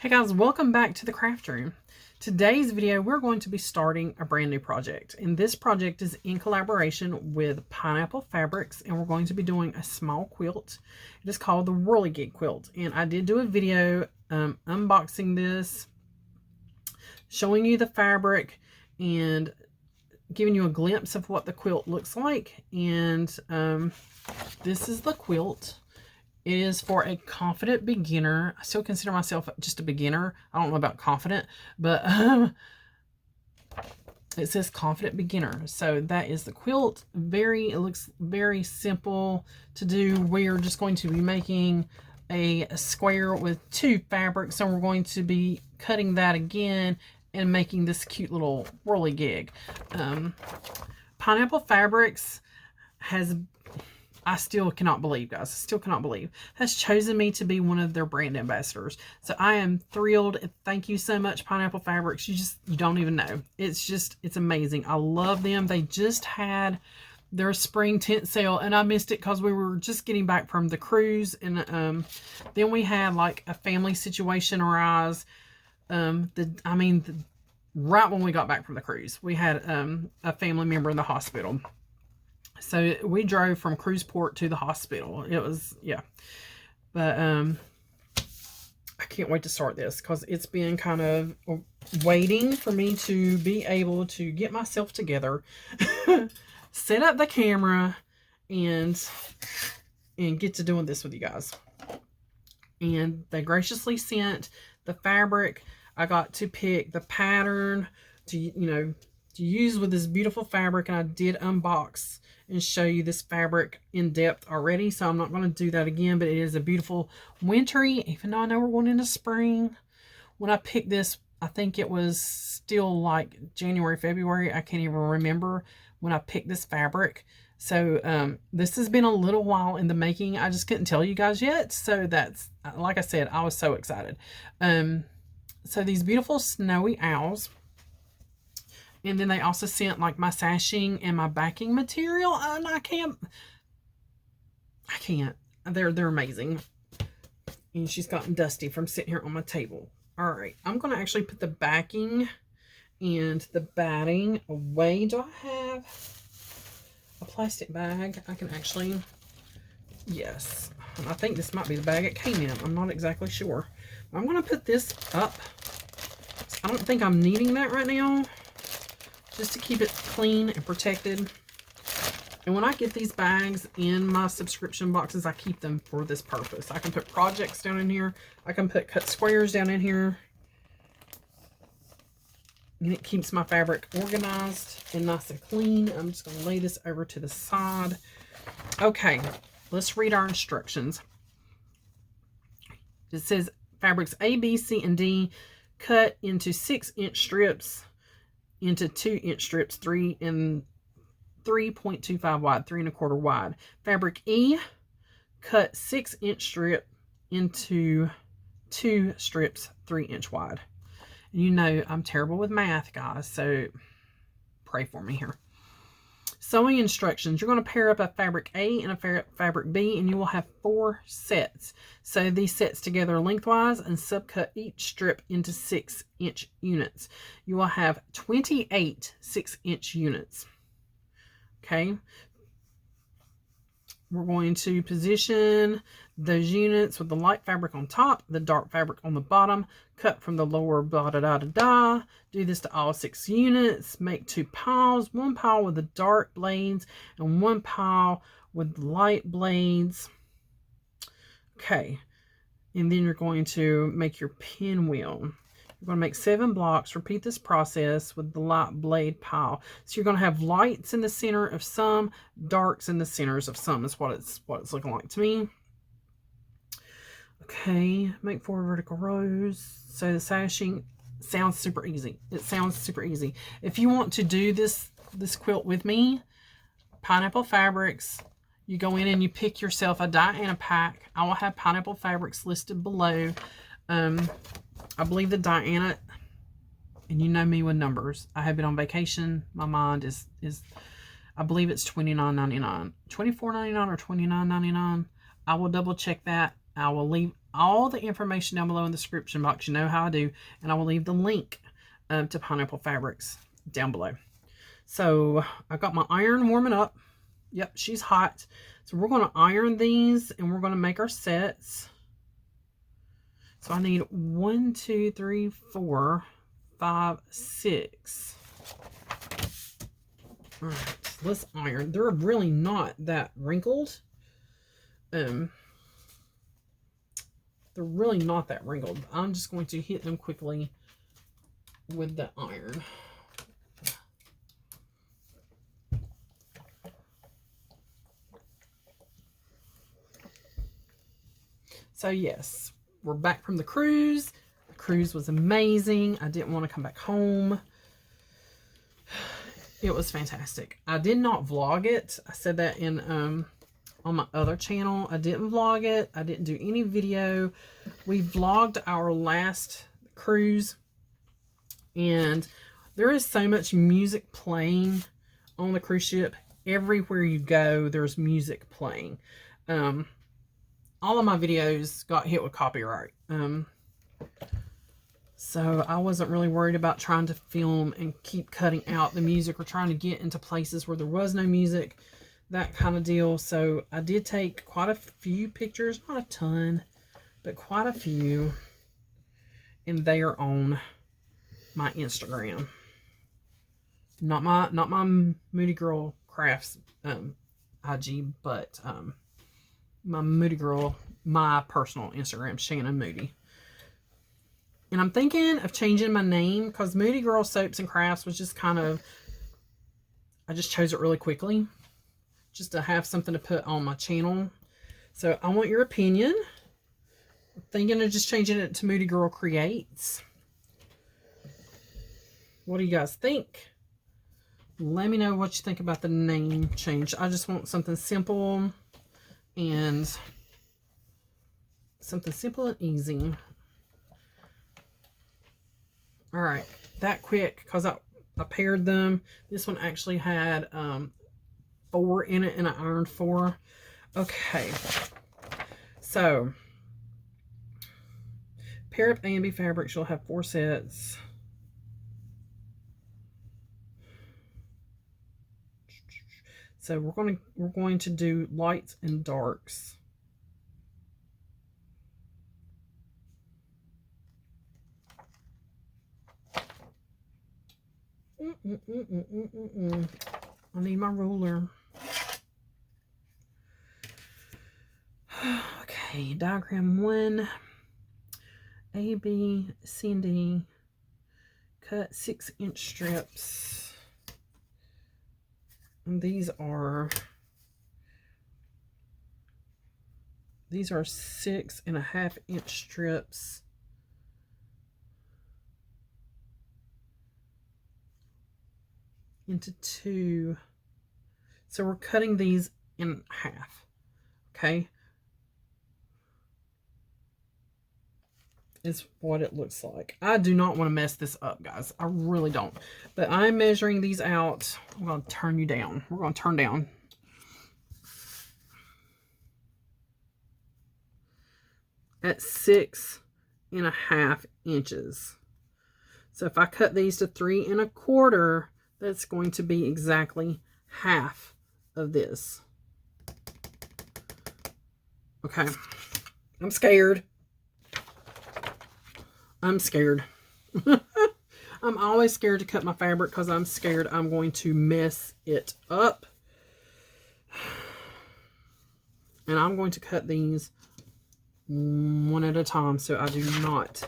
Hey guys, welcome back to the craft room. Today's video, we're going to be starting a brand new project. And this project is in collaboration with Pineapple Fabrics, and we're going to be doing a small quilt. It is called the WhirlyGig Quilt. And I did do a video unboxing this, showing you the fabric and giving you a glimpse of what the quilt looks like. And this is the quilt. It is for a confident beginner. I still consider myself just a beginner. I don't know about confident, but it says confident beginner. So that is the quilt. It looks very simple to do. We're just going to be making a square with two fabrics. So we're going to be cutting that again and making this cute little whirligig. Pineapple Fabrics I still cannot believe, guys. I still cannot believe. Has chosen me to be one of their brand ambassadors. So I am thrilled. Thank you so much, Pineapple Fabrics. You don't even know. It's amazing. I love them. They just had their spring tent sale, and I missed it because we were just getting back from the cruise. And then we had like a family situation arise. Right when we got back from the cruise, we had a family member in the hospital. So we drove from cruise port to the hospital. It was, yeah. But I can't wait to start this because it's been kind of waiting for me to be able to get myself together, set up the camera, and get to doing this with you guys. And they graciously sent the fabric. I got to pick the pattern to use with this beautiful fabric, and I did unbox and show you this fabric in depth already, so I'm not going to do that again. But it is a beautiful wintry, even though I know we're going into spring. When I picked this, I think it was still like January, February. I can't even remember when I picked this fabric. So this has been a little while in the making. I just couldn't tell you guys yet. So that's, like I said, I was so excited. So these beautiful snowy owls. And then they also sent like my sashing and my backing material. And I can't. They're amazing. And she's gotten dusty from sitting here on my table. All right. I'm going to actually put the backing and the batting away. Do I have a plastic bag? I can actually. Yes. I think this might be the bag it came in. I'm not exactly sure. I'm going to put this up. I don't think I'm needing that right now, just to keep it clean and protected. And when I get these bags in my subscription boxes, I keep them for this purpose. I can put projects down in here. I can put cut squares down in here. And it keeps my fabric organized and nice and clean. I'm just going to lay this over to the side. Okay, let's read our instructions. It says fabrics A, B, C, and D cut into 6-inch strips, into 2-inch strips, 3 and 3.25 wide, 3 1/4 wide. Fabric E, cut 6-inch strip into 2 strips, 3-inch wide. And you know I'm terrible with math, guys, so pray for me here. Sewing instructions. You're going to pair up a fabric A and a fabric B, and you will have 4 sets. Sew these sets together lengthwise and subcut each strip into 6-inch units. You will have 28 6-inch units. Okay. We're going to position those units with the light fabric on top, the dark fabric on the bottom, cut from the lower da-da-da-da-da. Do this to all 6 units. Make 2 piles, 1 pile with the dark blades and 1 pile with light blades. Okay. And then you're going to make your pinwheel. You're going to make 7 blocks. Repeat this process with the light blade pile. So you're going to have lights in the center of some, darks in the centers of some. Is what it's looking like to me. Okay, make 4 vertical rows. So the sashing sounds super easy. It sounds super easy. If you want to do this quilt with me, Pineapple Fabrics, you go in and you pick yourself a Diana pack. I will have Pineapple Fabrics listed below. I believe the Diana, and you know me with numbers. I have been on vacation. My mind is I believe it's $29.99. $24.99 or $29.99. I will double check that I will leave all the information down below in the description box. You know how I do. And I will leave the link to Pineapple Fabrics down below. So I got my iron warming up. Yep, she's hot. So we're going to iron these and we're going to make our sets. So I need 1, 2, 3, 4, 5, 6. All right, so let's iron. They're really not that wrinkled. They're really not that wrinkled. I'm just going to hit them quickly with the iron. So yes, we're back from the cruise. The cruise was amazing. I didn't want to come back home. It was fantastic. I did not vlog it. I said that in on my other channel. I didn't vlog it. I didn't do any video. We vlogged our last cruise, and there is so much music playing on the cruise ship. Everywhere you go, there's music playing. All of my videos got hit with copyright. So I wasn't really worried about trying to film and keep cutting out the music or trying to get into places where there was no music, that kind of deal. So I did take quite a few pictures, not a ton, but quite a few. And they are on my Instagram. Not my Moodygirl Crafts IG, but my Moodygirl, my personal Instagram, Shannon Moody. And I'm thinking of changing my name because Moodygirl Soaps and Crafts was just kind of, I just chose it really quickly just to have something to put on my channel. So I want your opinion. I'm thinking of just changing it to Moodygirl Creates. What do you guys think? Let me know what you think about the name change. I just want something simple and easy. All right, that quick because I paired them. This one actually had 4 in it and I ironed 4. Okay, so pair up A and B fabrics. You'll have 4 sets. So we're going to do lights and darks. I need my ruler. Okay, diagram 1. A, B, C, and D. Cut 6-inch strips. And these are 6.5-inch strips. Into 2. So we're cutting these in half. Okay. Is what it looks like. I do not want to mess this up, guys. I really don't. But I'm measuring these out. I'm going to turn you down. We're going to turn down. At 6.5 inches. So if I cut these to 3 1/4, that's going to be exactly half of this. Okay. I'm scared. I'm scared. I'm always scared to cut my fabric because I'm scared I'm going to mess it up. And I'm going to cut these one at a time so I do not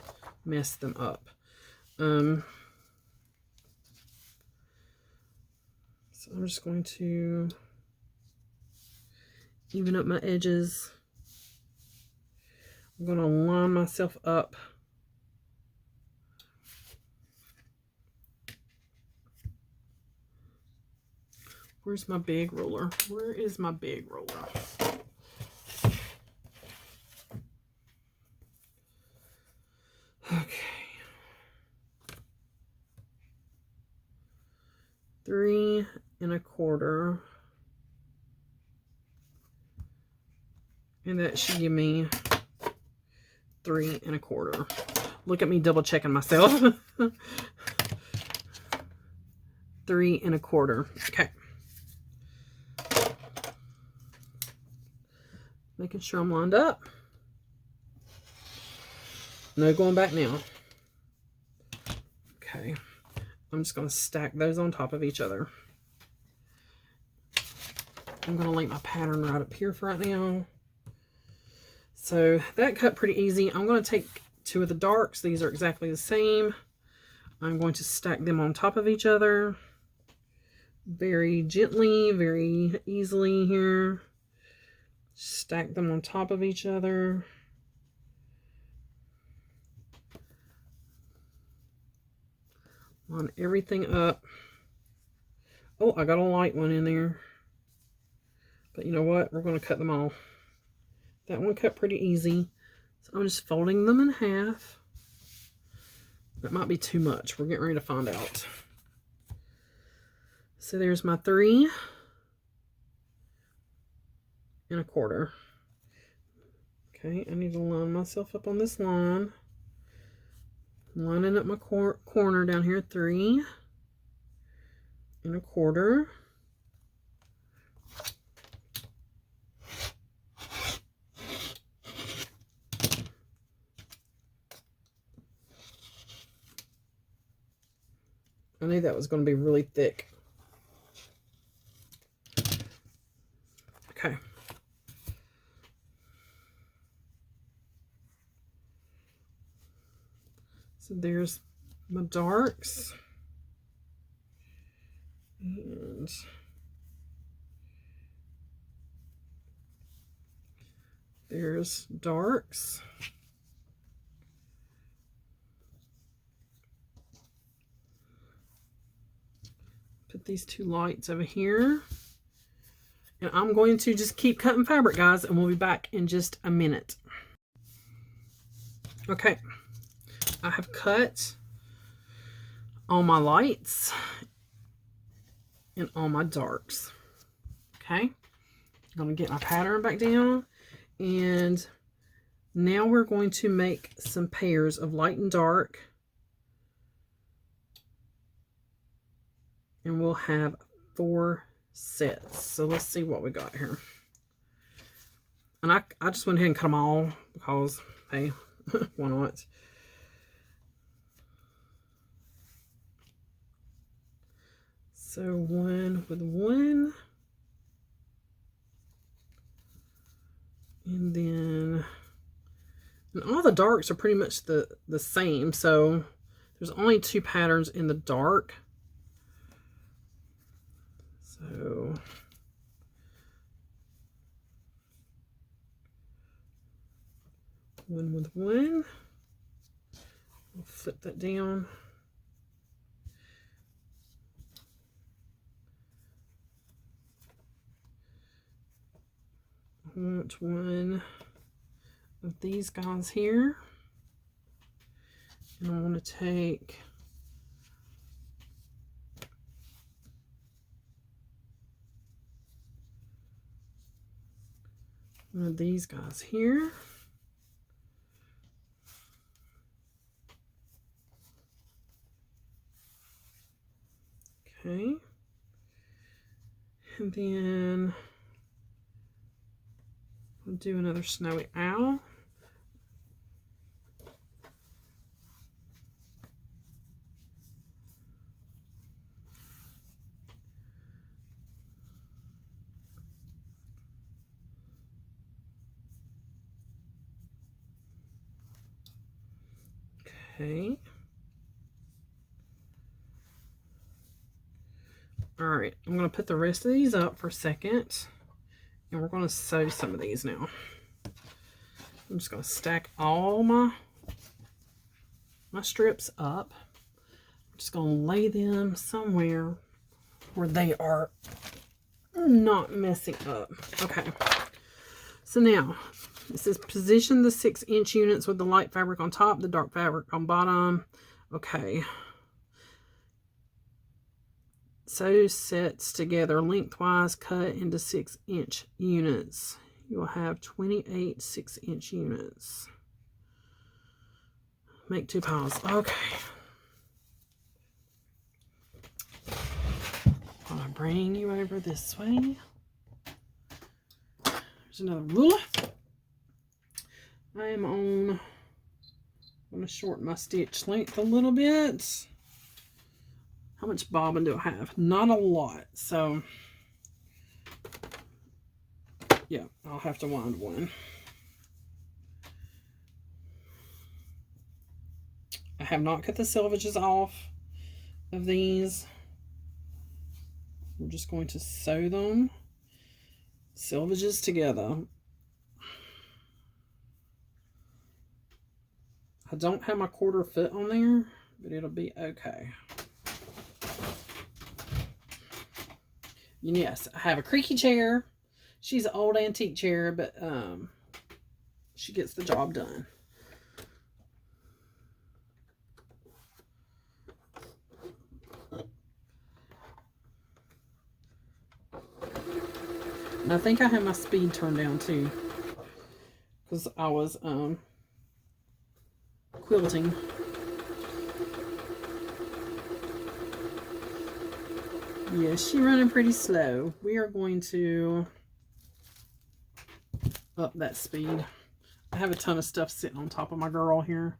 mess them up. So I'm just going to even up my edges. I'm going to line myself up. Where's my big ruler? Where is my big ruler? Okay. 3 1/4. And that should give me 3 1/4. Look at me double checking myself. 3 1/4. Okay. Making sure I'm lined up. No going back now. Okay. I'm just going to stack those on top of each other. I'm going to lay my pattern right up here for right now. So that cut pretty easy. I'm going to take 2 of the darks. These are exactly the same. I'm going to stack them on top of each other. Very gently, very easily here. Stack them on top of each other. Line everything up. Oh, I got a light one in there. But you know what? We're going to cut them all. That one cut pretty easy. So I'm just folding them in half. That might be too much. We're getting ready to find out. So there's my 3 1/4. Okay, I need to line myself up on this line. Lining up my corner down here, 3 1/4. I knew that was going to be really thick. Okay. So there's my darks. And there's darks. Put these 2 lights over here. And I'm going to just keep cutting fabric, guys, and we'll be back in just a minute. Okay. I have cut all my lights and all my darks. Okay. I'm going to get my pattern back down. And now we're going to make some pairs of light and dark. And we'll have 4 sets. So let's see what we got here. And I just went ahead and cut them all because, hey, why not? So 1 with 1. And then, and all the darks are pretty much the same. So there's only 2 patterns in the dark. So one with 1. We'll flip that down. I want 1 of these guys here. And I want to take one of these guys here. Okay. And then we'll do another snowy owl. Okay. All right, I'm going to put the rest of these up for a second, and we're going to sew some of these now. I'm just going to stack all my strips up. I'm just going to lay them somewhere where they are not messing up. Okay. So now, it says position the 6-inch units with the light fabric on top, the dark fabric on bottom. Okay. Sew sets together lengthwise, cut into 6-inch units. You will have 28 6-inch units. Make 2 piles. Okay. I'm gonna bring you over this way. There's another ruler. I am on, I'm gonna shorten my stitch length a little bit. How much bobbin do I have? Not a lot, so yeah, I'll have to wind one. I have not cut the selvages off of these. We're just going to sew them, selvages together. I don't have my 1/4 foot on there, but it'll be okay. And yes, I have a creaky chair. She's an old antique chair, but she gets the job done. And I think I have my speed turned down too, because I was quilting. Yeah, she's running pretty slow. We are going to up that speed. I have a ton of stuff sitting on top of my girl here.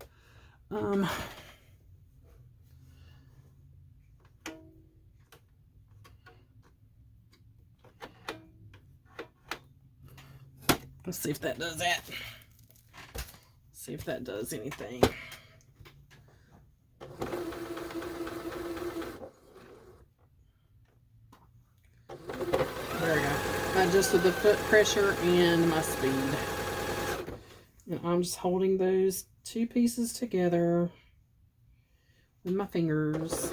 Let's see if that does that. See if that does anything. There we go. I adjusted the foot pressure and my speed. And I'm just holding those 2 pieces together with my fingers.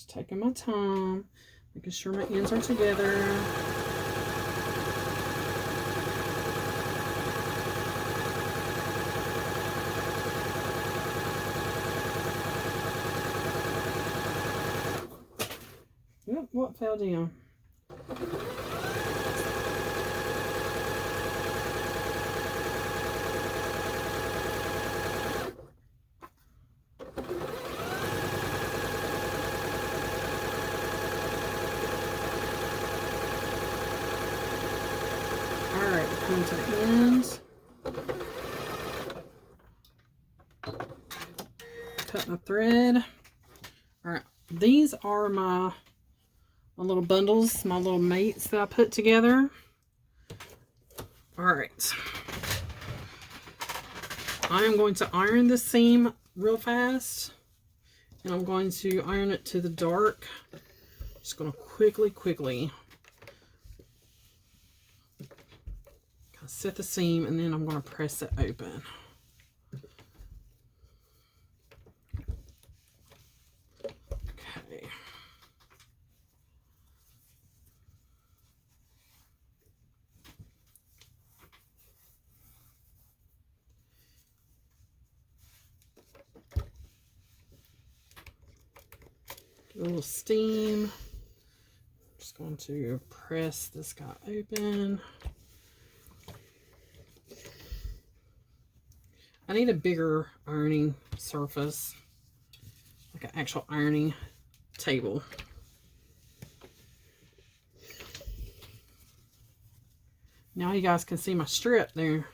Taking my time, making sure my ends are together. Yep, what fell down? Come to the ends. Cut my thread. All right, these are my little bundles, my little mates that I put together. All right, I am going to iron this seam real fast, and I'm going to iron it to the dark. Just going to quickly set the seam, and then I'm going to press it open. Okay. Get a little steam. Just going to press this guy open. I need a bigger ironing surface, like an actual ironing table. Now you guys can see my strip there.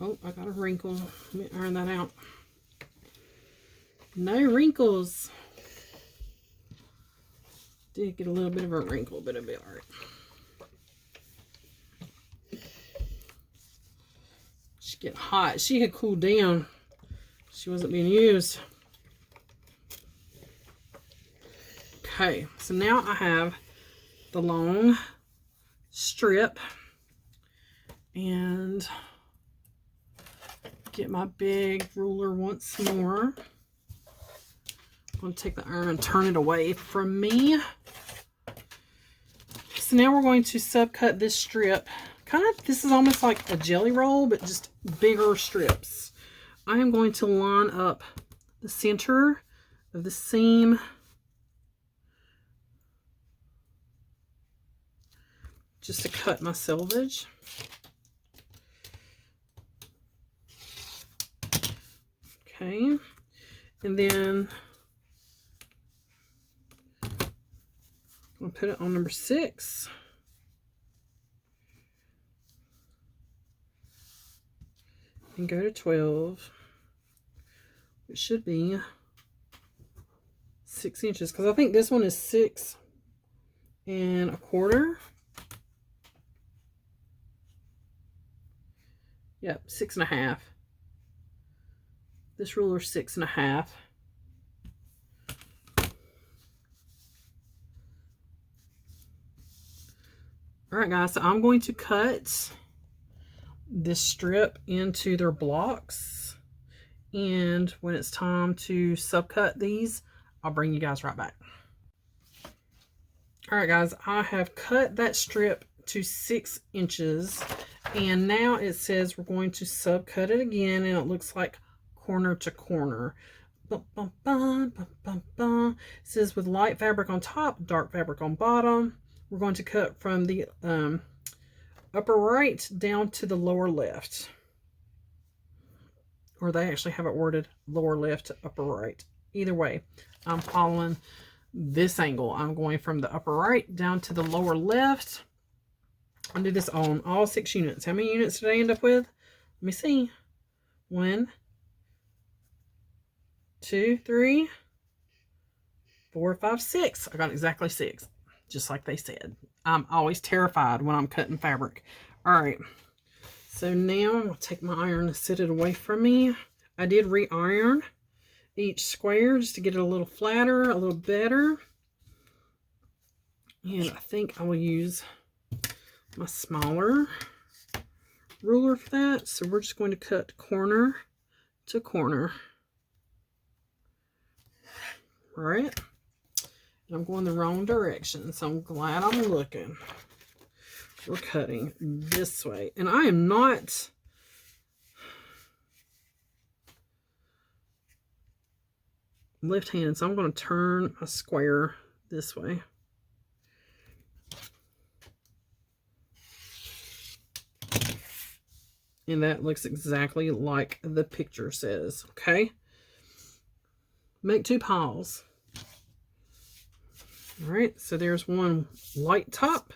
Oh, I got a wrinkle. Let me iron that out. No wrinkles. Did get a little bit of a wrinkle, but it'll be all right. She get hot. She had cooled down. She wasn't being used. Okay, so now I have the long strip, and get my big ruler once more. I'm going to take the iron and turn it away from me. So now we're going to subcut this strip. This is almost like a jelly roll, but just bigger strips. I am going to line up the center of the seam just to cut my selvage. Okay, and then I'll put it on number 6. And go to 12. It should be 6 inches, because I think this one is 6 1/4. Yep, 6 1/2. This ruler is 6 1/2. All right, guys, so I'm going to cut this strip into their blocks, and when it's time to subcut these, I'll bring you guys right back. All right, guys, I have cut that strip to 6 inches, and now it says we're going to subcut it again, and it looks like corner to corner. It says with light fabric on top, dark fabric on bottom. We're going to cut from the upper right down to the lower left. Or they actually have it worded lower left to upper right. Either way, I'm following this angle. I'm going from the upper right down to the lower left. I'll do this on all 6 units. How many units did I end up with? Let me see. 1, 2, 3, 4, 5, 6. I got exactly 6. Just like they said. I'm always terrified when I'm cutting fabric. All right. So now I'll take my iron and set it away from me. I did re-iron each square just to get it a little flatter, a little better. And I think I will use my smaller ruler for that. So we're just going to cut corner to corner. All right. And I'm going the wrong direction, so I'm glad I'm looking. We're cutting this way. And I am not left-handed, so I'm going to turn my square this way. And that looks exactly like the picture says, okay? Make 2 piles. All right, so there's one light top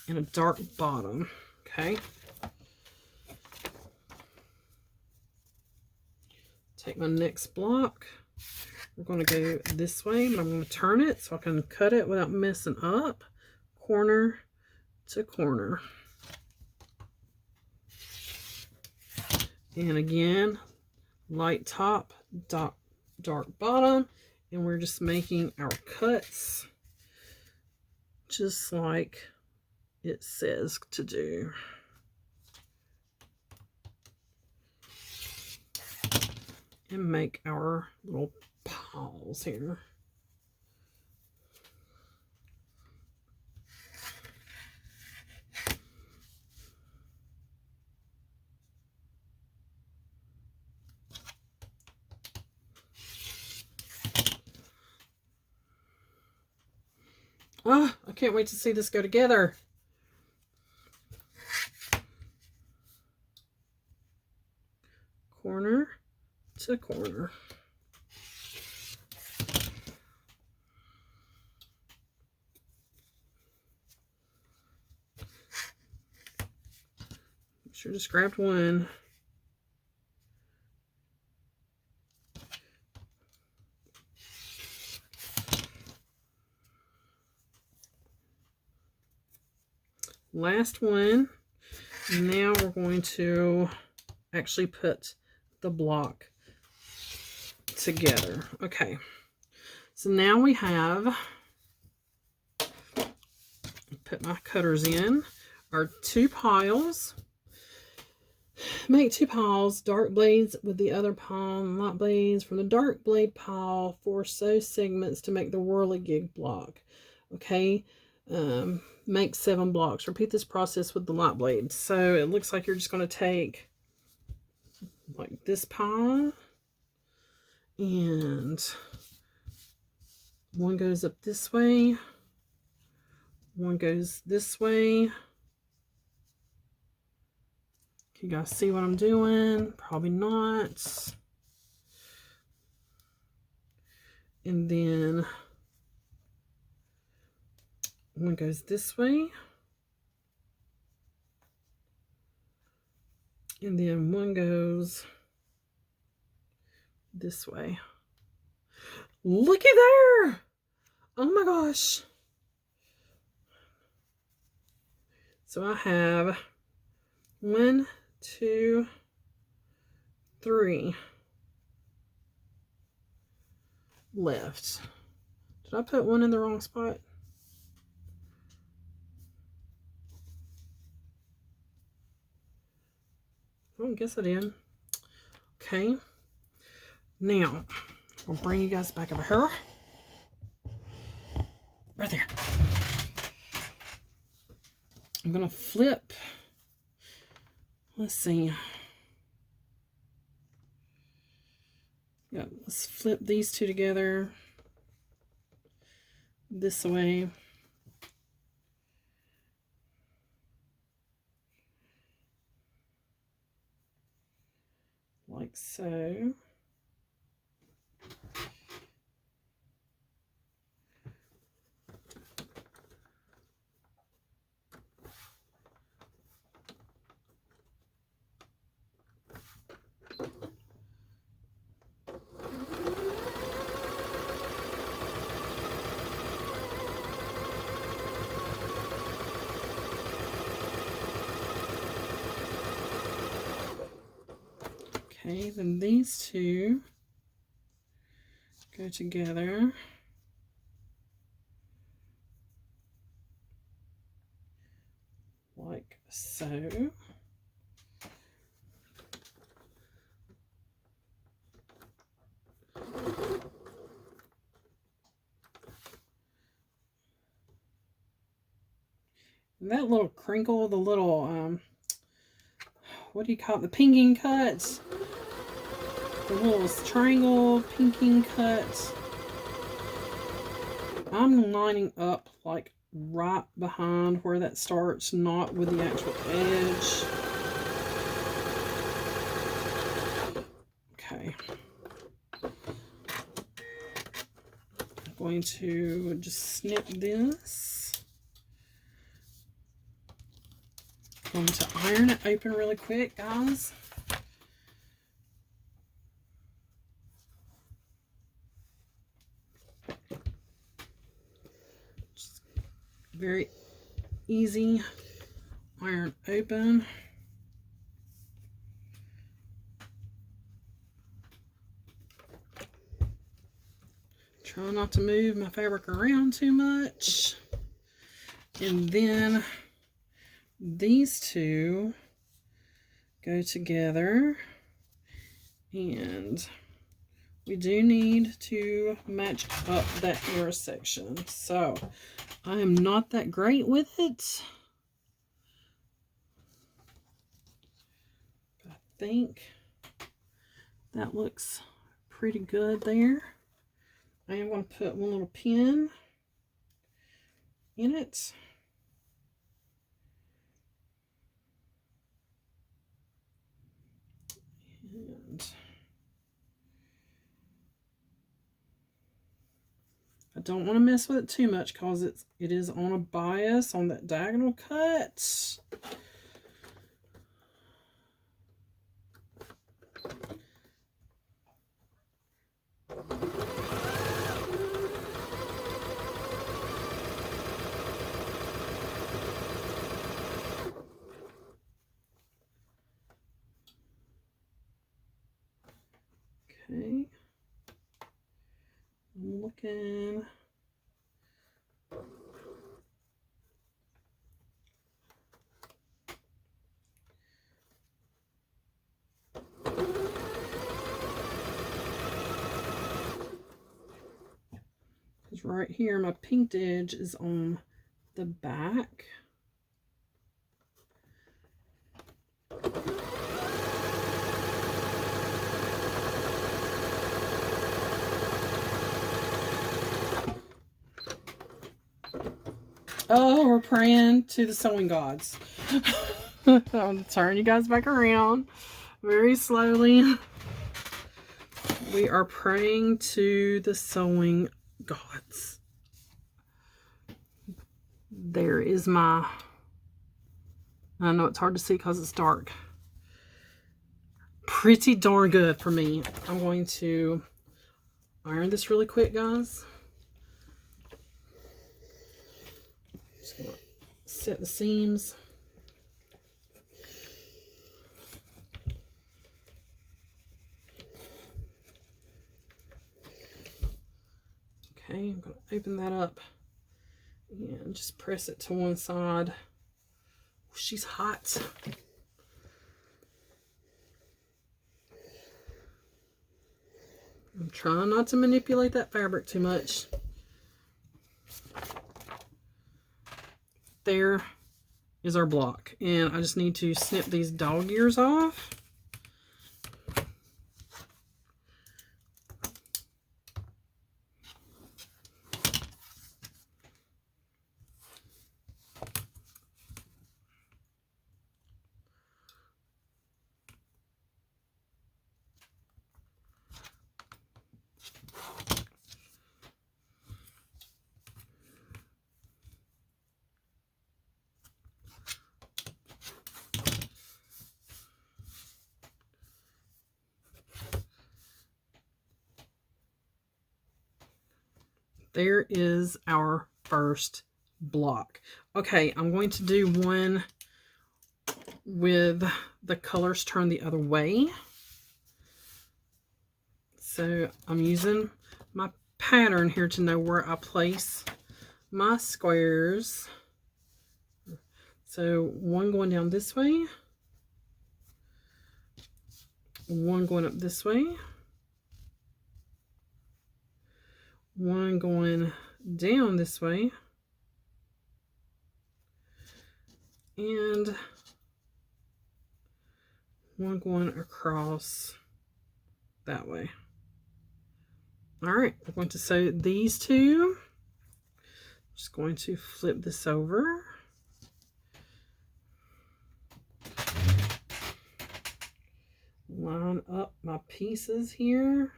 and a dark bottom, okay? Take my next block. We're going to go this way, but I'm going to turn it so I can cut it without messing up. Corner to corner. And again, light top, dark bottom, and we're just making our cuts just like it says to do. And make our little piles here. Oh, I can't wait to see this go together. Corner to corner. Sure, just grabbed one. Last one. Now we're going to actually put the block together. Okay, so now we have put my cutters in are 2 piles. Make 2 piles, dark blades with the other pile, and light blades from the dark blade pile. 4 sew segments to make the whirligig block. Okay, make 7 blocks. Repeat this process with the light blades. So it looks like you're just going to take like this pile, and one goes up this way, one goes this way. You guys see what I'm doing? Probably not. And then one goes this way. And then one goes this way. Looky there! Oh my gosh. So I have 1, 2, 3 left. Did I put one in the wrong spot? I don't guess I did. Okay. Now, we'll bring you guys back over here. Right there. I'm going to flip. Let's see. Yeah, let's flip these 2 together this way. Like so. Okay, then these 2 go together like so. And that little crinkle, the little, what do you call it? The pinking cuts. The little triangle pinking cuts. I'm lining up like right behind where that starts, not with the actual edge. Okay. I'm going to just snip this. I'm going to iron it open really quick, guys. Just very easy iron open. Try not to move my fabric around too much. And then these 2 go together, and we do need to match up that intersection. So I am not that great with it, but I think that looks pretty good there. I am going to put one little pin in it. And I don't want to mess with it too much because it is on a bias on that diagonal cut. Okay, I'm looking. Because right here, my pinked edge is on the back. Oh, we're praying to the sewing gods. I'll turn you guys back around very slowly. We are praying to the sewing gods. There is my, I know it's hard to see because it's dark. Pretty darn good for me. I'm going to iron this really quick, guys. Just gonna set the seams. Okay, I'm going to open that up and just press it to one side. She's hot. I'm trying not to manipulate that fabric too much. There is our block, and I just need to snip these dog ears off. There is our first block. Okay, I'm going to do one with the colors turned the other way. So I'm using my pattern here to know where I place my squares. So one going down this way, one going up this way, one going down this way, and one going across that way. All right, we're going to sew these two. Just going to flip this over. Line up my pieces here.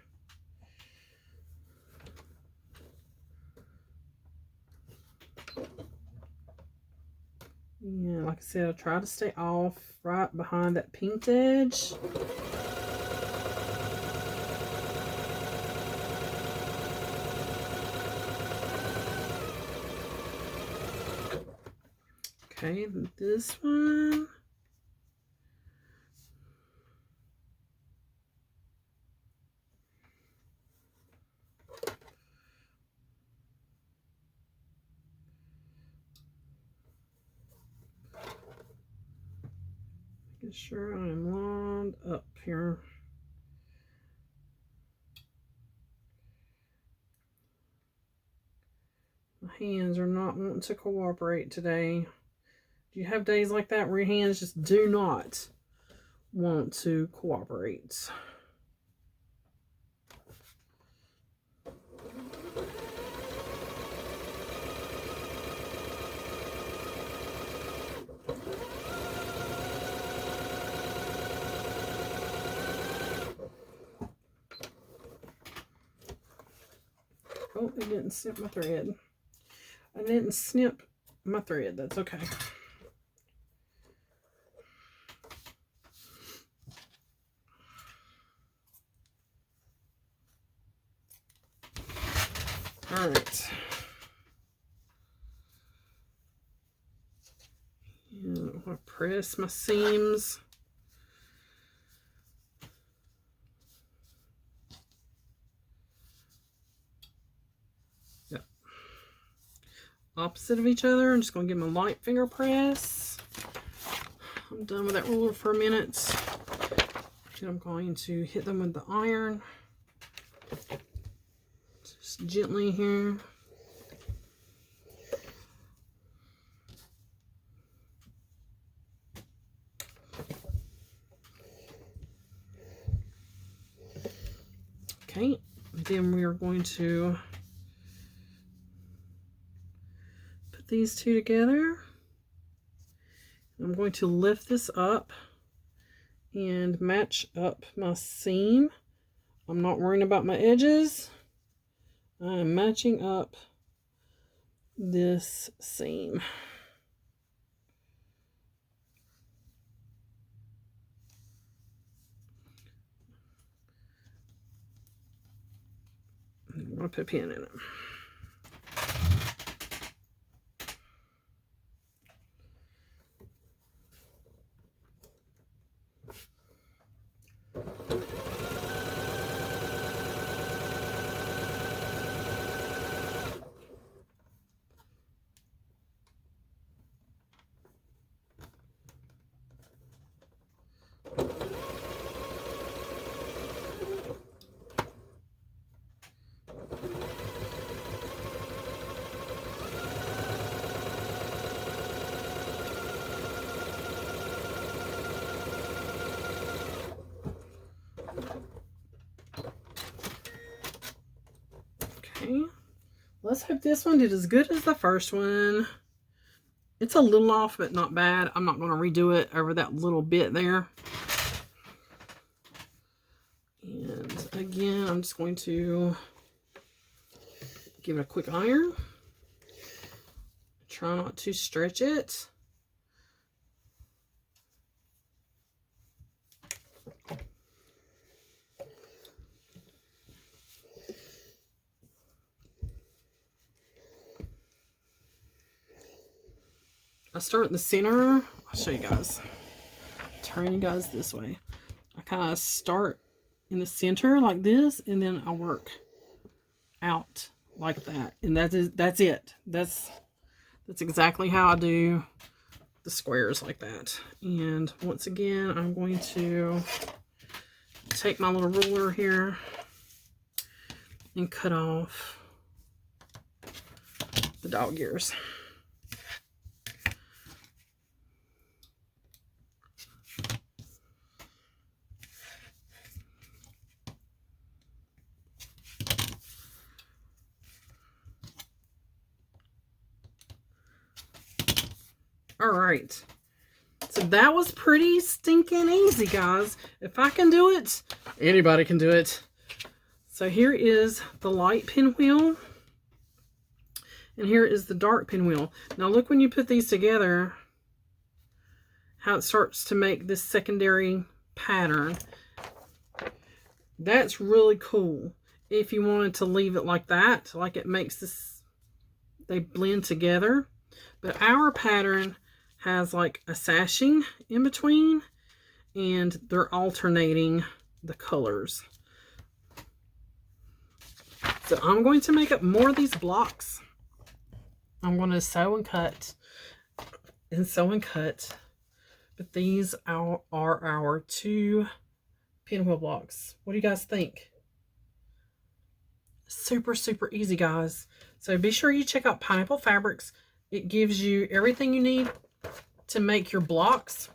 And like I said, I try to stay off right behind that pinked edge. Okay, this one. Making sure I'm lined up here. My hands are not wanting to cooperate today. Do you have days like that where your hands just do not want to cooperate? Oh, it didn't snip my thread. I didn't snip my thread. That's okay. All right. And I'm going to press my seams. Yep. Opposite of each other. I'm just going to give them a light finger press. I'm done with that ruler for a minute. And I'm going to hit them with the iron. Just gently here. Okay, then we are going to put these two together. I'm going to lift this up and match up my seam. I'm not worrying about my edges. I'm matching up this seam. I'm going to put a pin in it. Okay, let's hope this one did as good as the first one. It's a little off, but not bad. I'm not going to redo it over that little bit there. And again, I'm just going to give it a quick iron. Try not to stretch it. I start in the center. I'll show you guys. Turn you guys this way. I kind of start in the center like this, and then I work out like that. And that's it. That's exactly how I do the squares like that. And once again, I'm going to take my little ruler here and cut off the dog ears. All right, so that was pretty stinking easy, guys. If I can do it, anybody can do it. So here is the light pinwheel, and here is the dark pinwheel. Now look, when you put these together, how it starts to make this secondary pattern. That's really cool. If you wanted to leave it like that, like it makes this, they blend together. But our pattern has like a sashing in between, and they're alternating the colors. So I'm going to make up more of these blocks. I'm going to sew and cut and sew and cut. But these are our 2 pinwheel blocks. What do you guys think? Super, super easy, guys. So be sure you check out Pineapple Fabrics. It gives you everything you need to make your blocks.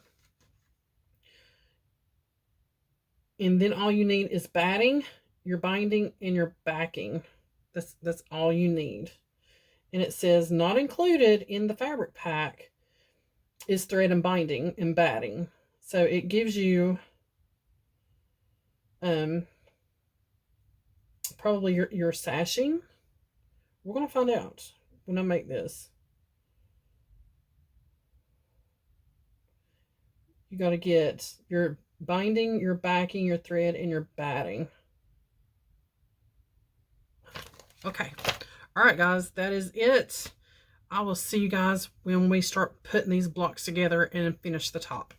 And then all you need is batting, your binding, and your backing. That's all you need. And it says not included in the fabric pack is thread and binding and batting. So it gives you probably your sashing. We're going to find out when I make this. You got to get your binding, your backing, your thread, and your batting. Okay. All right, guys. That is it. I will see you guys when we start putting these blocks together and finish the top.